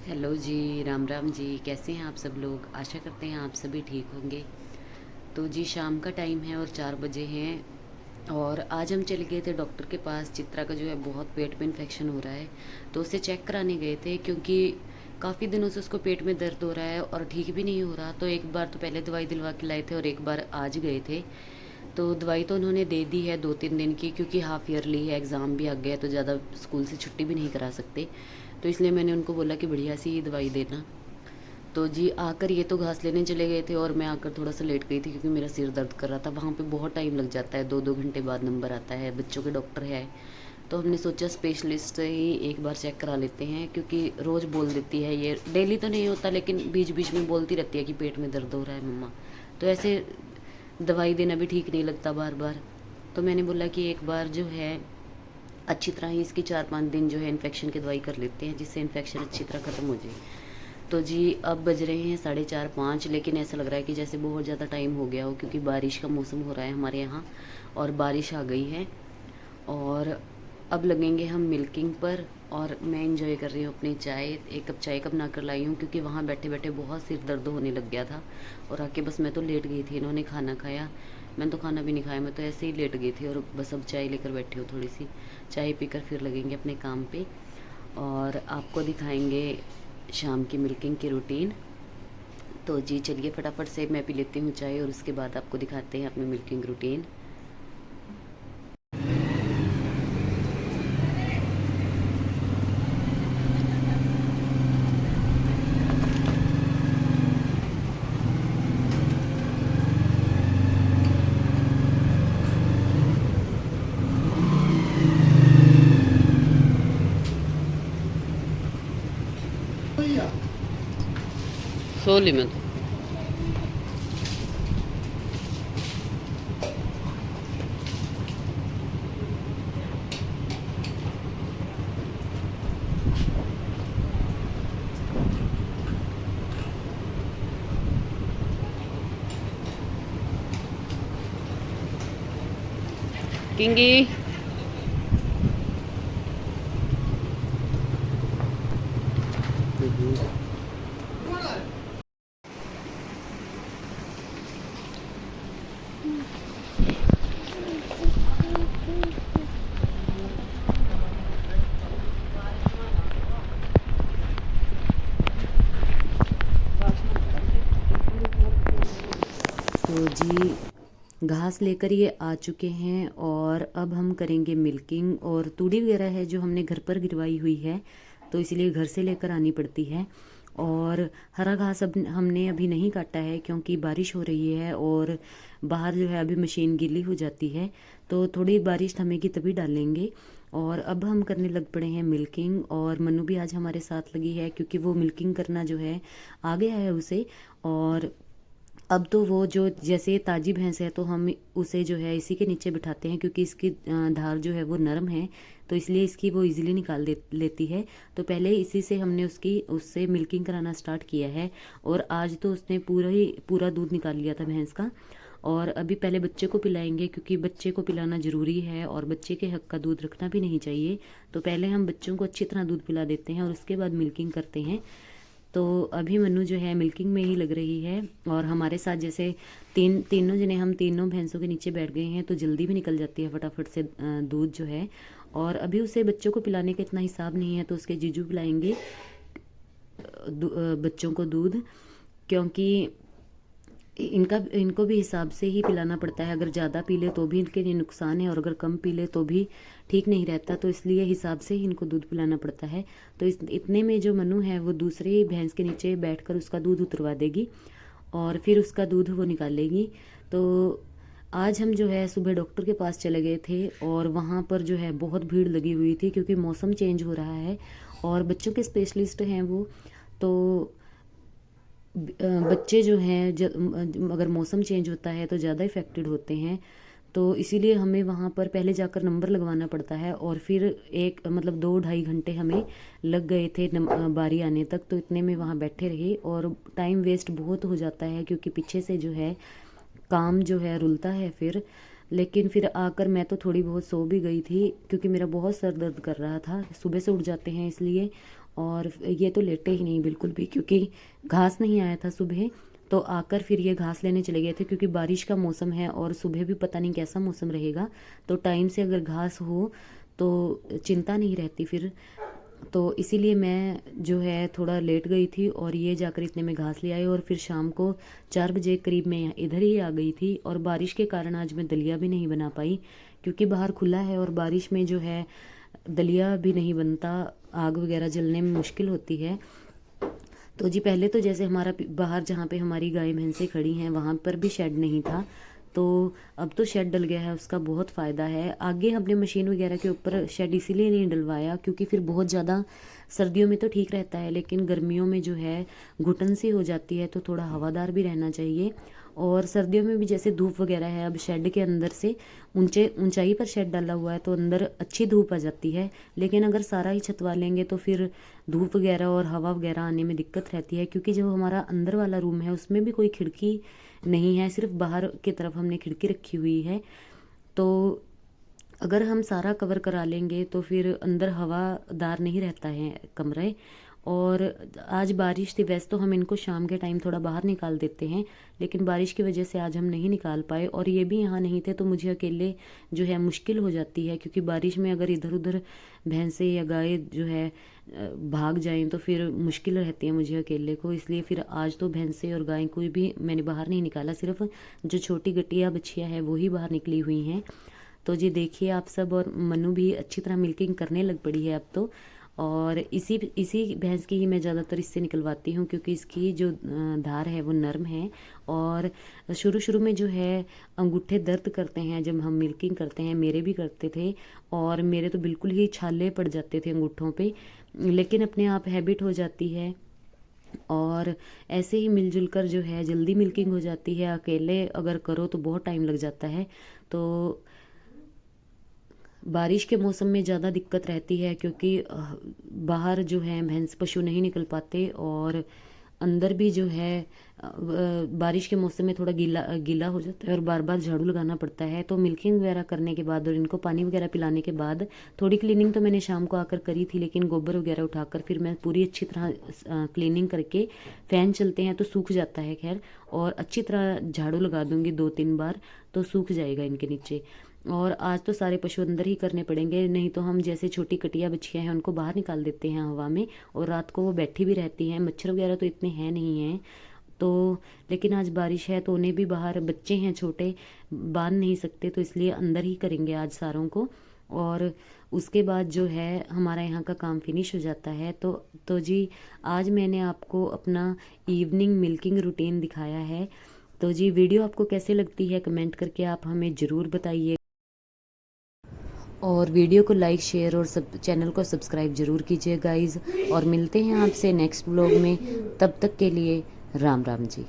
Hello जी, राम राम जी। कैसे हैं आप सब लोग? आशा करते हैं आप सभी ठीक होंगे। तो जी शाम का टाइम है और 4 बजे हैं और आज हम चले गए थे डॉक्टर के पास। चित्रा का जो है बहुत पेट में इन्फेक्शन हो रहा है, तो उसे चेक कराने गए थे क्योंकि काफ़ी दिनों से उसको पेट में दर्द हो रहा है और ठीक भी नहीं हो रहा। तो एक बार तो पहले दवाई दिलवा के लाए थे और एक बार आज गए थे। तो दवाई तो उन्होंने दे दी है 2-3 दिन की, क्योंकि हाफ़ ईयरली है, एग्ज़ाम भी आ गया है तो ज़्यादा स्कूल से छुट्टी भी नहीं करा सकते। तो इसलिए मैंने उनको बोला कि बढ़िया सी ही दवाई देना। तो जी आकर ये तो घास लेने चले गए थे और मैं आकर थोड़ा सा लेट गई थी क्योंकि मेरा सिर दर्द कर रहा था। वहाँ पे बहुत टाइम लग जाता है, 2-2 घंटे बाद नंबर आता है, बच्चों के डॉक्टर है। तो हमने सोचा स्पेशलिस्ट से ही एक बार चेक करा लेते हैं, क्योंकि रोज़ बोल देती है, ये डेली तो नहीं होता लेकिन बीच बीच में बोलती रहती है कि पेट में दर्द हो रहा है मम्मा। तो ऐसे दवाई देना भी ठीक नहीं लगता बार बार। तो मैंने बोला कि एक बार जो है अच्छी तरह ही इसकी 4-5 दिन जो है इन्फेक्शन की दवाई कर लेते हैं, जिससे इन्फेक्शन अच्छी तरह ख़त्म हो जाए। तो जी अब बज रहे हैं 4:30-5, लेकिन ऐसा लग रहा है कि जैसे बहुत ज़्यादा टाइम हो गया हो, क्योंकि बारिश का मौसम हो रहा है हमारे यहाँ और बारिश आ गई है। और अब लगेंगे हम मिल्किंग पर और मैं इंजॉय कर रही हूँ अपनी चाय। 1 कप चाय का बना कर लाई हूँ क्योंकि वहाँ बैठे बैठे बहुत सिर दर्द होने लग गया था। और आके बस मैं तो लेट गई थी, इन्होंने खाना खाया, मैंने तो खाना भी नहीं खाया, मैं तो ऐसे ही लेट गई थी। और बस अब चाय लेकर बैठी हूँ, थोड़ी सी चाय पीकर फिर लगेंगे अपने काम पे और आपको दिखाएंगे शाम की मिल्किंग की रूटीन। तो जी चलिए फटाफट से मैं पी लेती हूँ चाय और उसके बाद आपको दिखाते हैं अपनी मिल्किंग रूटीन। सो ली मैं तो। किंगी तो जी घास लेकर ये आ चुके हैं और अब हम करेंगे मिल्किंग। और तूड़ी वगैरह है जो हमने घर पर गिरवाई हुई है, तो इसलिए घर से लेकर आनी पड़ती है। और हरा घास अब हमने अभी नहीं काटा है क्योंकि बारिश हो रही है और बाहर जो है अभी मशीन गीली हो जाती है, तो थोड़ी बारिश थमेगी तभी डालेंगे। और अब हम करने लग पड़े हैं मिल्किंग और मनु भी आज हमारे साथ लगी है क्योंकि वो मिल्किंग करना जो है आ गया है उसे। और अब तो वो जो जैसे ताजी भैंस है तो हम उसे जो है इसी के नीचे बिठाते हैं क्योंकि इसकी धार जो है वो नरम है, तो इसलिए इसकी वो इजीली निकाल दे लेती है। तो पहले इसी से हमने उससे मिल्किंग कराना स्टार्ट किया है और आज तो उसने पूरा दूध निकाल लिया था भैंस का। और अभी पहले बच्चे को पिलाएंगे क्योंकि बच्चे को पिलाना ज़रूरी है और बच्चे के हक का दूध रखना भी नहीं चाहिए। तो पहले हम बच्चों को अच्छी तरह दूध पिला देते हैं और उसके बाद मिल्किंग करते हैं। तो अभी मन्नू जो है मिल्किंग में ही लग रही है और हमारे साथ जैसे तीनों जने हम तीनों भैंसों के नीचे बैठ गए हैं तो जल्दी भी निकल जाती है फटाफट से दूध जो है। और अभी उसे बच्चों को पिलाने का इतना हिसाब नहीं है तो उसके जीजू पिलाएंगे बच्चों को दूध, क्योंकि इनको भी हिसाब से ही पिलाना पड़ता है। अगर ज़्यादा पी ले तो भी इनके लिए नुकसान है और अगर कम पी ले तो भी ठीक नहीं रहता, तो इसलिए हिसाब से ही इनको दूध पिलाना पड़ता है। तो इतने में जो मनु है वो दूसरे भैंस के नीचे बैठकर उसका दूध उतरवा देगी और फिर उसका दूध वो निकाल लेगी। तो आज हम जो है सुबह डॉक्टर के पास चले गए थे और वहाँ पर जो है बहुत भीड़ लगी हुई थी क्योंकि मौसम चेंज हो रहा है और बच्चों के स्पेशलिस्ट हैं वो। तो बच्चे जो हैं अगर मौसम चेंज होता है तो ज़्यादा इफ़ेक्टेड होते हैं। तो इसीलिए हमें वहाँ पर पहले जाकर नंबर लगवाना पड़ता है और फिर एक मतलब 2 ढाई घंटे हमें लग गए थे बारी आने तक। तो इतने में वहाँ बैठे रहे और टाइम वेस्ट बहुत हो जाता है क्योंकि पीछे से जो है काम जो है रुलता है फिर। लेकिन फिर आकर मैं तो थोड़ी बहुत सो भी गई थी क्योंकि मेरा बहुत सर दर्द कर रहा था, सुबह से उठ जाते हैं इसलिए। और ये तो लेटे ही नहीं बिल्कुल भी क्योंकि घास नहीं आया था सुबह। तो आकर फिर ये घास लेने चले गए थे क्योंकि बारिश का मौसम है और सुबह भी पता नहीं कैसा मौसम रहेगा। तो टाइम से अगर घास हो तो चिंता नहीं रहती फिर। तो इसीलिए मैं जो है थोड़ा लेट गई थी और ये जाकर इतने में घास ले आए। और फिर शाम को 4 बजे करीब मैं इधर ही आ गई थी और बारिश के कारण आज मैं दलिया भी नहीं बना पाई क्योंकि बाहर खुला है और बारिश में जो है दलिया भी नहीं बनता, आग वगैरह जलने में मुश्किल होती है। तो जी पहले तो जैसे हमारा बाहर जहाँ पे हमारी गाय भैंसें खड़ी हैं वहाँ पर भी शेड नहीं था, तो अब तो शेड डल गया है, उसका बहुत फ़ायदा है। आगे हमने मशीन वगैरह के ऊपर शेड इसीलिए नहीं डलवाया क्योंकि फिर बहुत ज़्यादा सर्दियों में तो ठीक रहता है लेकिन गर्मियों में जो है घुटन सी हो जाती है, तो थोड़ा हवादार भी रहना चाहिए। और सर्दियों में भी जैसे धूप वगैरह है, अब शेड के अंदर से ऊंचाई पर शेड डाला हुआ है तो अंदर अच्छी धूप आ जाती है। लेकिन अगर सारा ही छतवा लेंगे तो फिर धूप वगैरह और हवा वगैरह आने में दिक्कत रहती है क्योंकि जो हमारा अंदर वाला रूम है उसमें भी कोई खिड़की नहीं है, सिर्फ बाहर की तरफ हमने खिड़की रखी हुई है। तो अगर हम सारा कवर करा लेंगे तो फिर अंदर हवादार नहीं रहता है कमरे। और आज बारिश थी, वैसे तो हम इनको शाम के टाइम थोड़ा बाहर निकाल देते हैं लेकिन बारिश की वजह से आज हम नहीं निकाल पाए। और ये भी यहाँ नहीं थे तो मुझे अकेले जो है मुश्किल हो जाती है क्योंकि बारिश में अगर इधर उधर भैंसें या गाय जो है भाग जाएं तो फिर मुश्किल रहती है मुझे अकेले को। इसलिए फिर आज तो भैंसें और गाय कोई भी मैंने बाहर नहीं निकाला, सिर्फ जो छोटी गटिया बछिया है वो ही बाहर निकली हुई हैं। तो जी देखिए आप सब, और मनु भी अच्छी तरह मिल्किंग करने लग पड़ी है अब तो। और इसी इसी भैंस की ही मैं ज़्यादातर इससे निकलवाती हूँ क्योंकि इसकी जो धार है वो नरम है। और शुरू शुरू में जो है अंगूठे दर्द करते हैं जब हम मिल्किंग करते हैं, मेरे भी करते थे और मेरे तो बिल्कुल ही छाले पड़ जाते थे अंगूठों पे, लेकिन अपने आप हैबिट हो जाती है। और ऐसे ही मिलजुल कर जो है जल्दी मिल्किंग हो जाती है, अकेले अगर करो तो बहुत टाइम लग जाता है। तो बारिश के मौसम में ज़्यादा दिक्कत रहती है क्योंकि बाहर जो है भैंस पशु नहीं निकल पाते और अंदर भी जो है बारिश के मौसम में थोड़ा गीला गीला हो जाता है और बार बार झाड़ू लगाना पड़ता है। तो मिल्किंग वगैरह करने के बाद और इनको पानी वगैरह पिलाने के बाद थोड़ी क्लीनिंग तो मैंने शाम को आकर करी थी, लेकिन गोबर वगैरह उठाकर फिर मैं पूरी अच्छी तरह क्लीनिंग करके फ़ैन चलते हैं तो सूख जाता है खैर, और अच्छी तरह झाड़ू लगा दूँगी 2-3 बार तो सूख जाएगा इनके नीचे। और आज तो सारे पशु अंदर ही करने पड़ेंगे, नहीं तो हम जैसे छोटी कटिया बछियाँ हैं उनको बाहर निकाल देते हैं हवा में और रात को वो बैठी भी रहती हैं। मच्छर वगैरह तो इतने हैं नहीं हैं तो, लेकिन आज बारिश है तो उन्हें भी बाहर, बच्चे हैं छोटे बांध नहीं सकते तो इसलिए अंदर ही करेंगे आज सारों को। और उसके बाद जो है हमारा यहाँ का काम फिनिश हो जाता है। तो जी आज मैंने आपको अपना इवनिंग मिल्किंग रूटीन दिखाया है। तो जी वीडियो आपको कैसे लगती है कमेंट करके आप हमें ज़रूर बताइए, और वीडियो को लाइक शेयर और चैनल को सब्सक्राइब ज़रूर कीजिए गाइज़। और मिलते हैं आपसे नेक्स्ट व्लॉग में, तब तक के लिए राम राम जी।